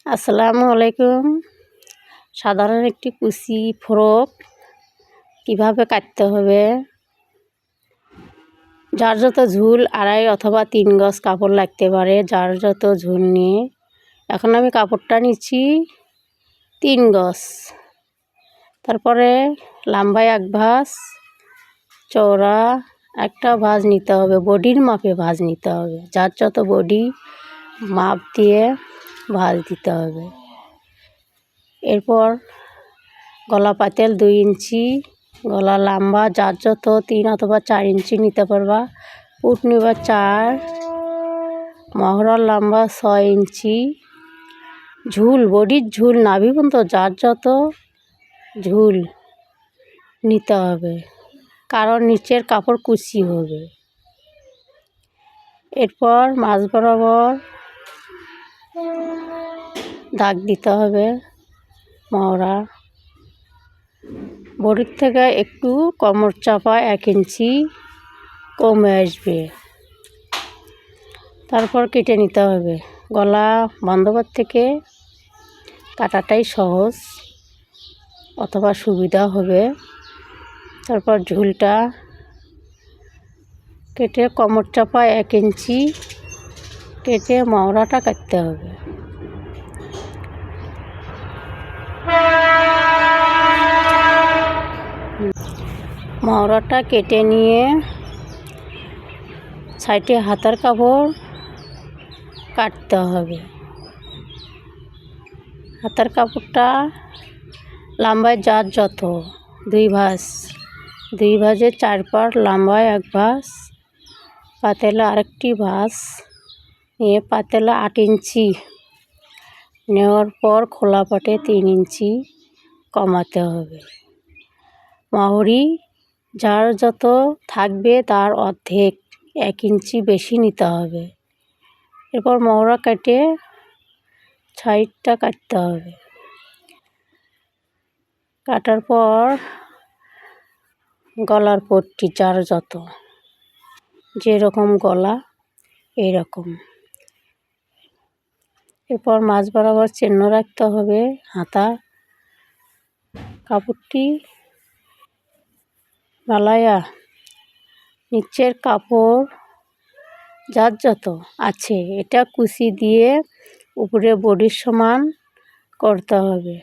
আসসালামু আলাইকুম। সাধারণ একটি কুচি ফ্রক কিভাবে কাটতে হবে। যার যত ঝুল 2.5 অথবা 3 গজ কাপড় লাগতে পারে, যার যত ঝুল নিয়ে। এখন আমি কাপড়টা নিচ্ছি 3 গজ। তারপরে লম্বায় 1 ভাঁজ, চওড়া একটা ভাঁজ নিতে হবে। বডির মাপে ভাঁজ নিতে হবে, যার যত বডি মাপ দিয়ে ভাঁজ দিতে হবে। এরপর গলা পাতেল 2 ইঞ্চি, গলা লম্বা যার যত 3 অথবা 4 ইঞ্চি নিতে পারবা। পুট নিবা 4, মহড়ার লম্বা 6 ইঞ্চি। ঝুল বডির ঝুল নাভি পর্যন্ত যার যত ঝুল নিতে হবে, কারণ নিচের কাপড় কুচি হবে। এরপর মাঝ বরাবর দাগ দিতে হবে। মহড়া বডির থেকে একটু কোমর চাপা 1 ইঞ্চি কমে আসবে। তারপর কেটে নিতে হবে। গলা বন্ধবার থেকে কাটাটাই সহজ অথবা সুবিধা হবে। তারপর ঝুলটা কেটে কোমর চাপা 1 ইঞ্চি কেটে মহড়াটা কাটতে হবে। মহড়াটা কেটে নিয়ে সাইডে হাতার কাপড় কাটতে হবে। হাতার কাপড়টা লম্বায় যার যত 2 ভাঁজ, 2 ভাঁজে 4 পাট, লম্বায় 1 ভাঁজ, পাতেলা আরেকটি ভাঁজ নিয়ে পাতেলা 8 ইঞ্চি নেওয়ার পর খোলা পাটে 3 ইঞ্চি কমাতে হবে। মহরি যার যত থাকবে তার অর্ধেক 1 ইঞ্চি বেশি নিতে হবে। এরপর মহড়া কেটে সাইডটা কাটতে হবে। কাটার পর গলার পট্টি যার যত, যেরকম গলা এইরকম। এরপর মাঝ বরাবর চিহ্ন রাখতে হবে। হাতা কাপড়টি বালায়া নিচের কাপড় যার যত আছে এটা কুচি দিয়ে উপরে বডির সমান করতে হবে।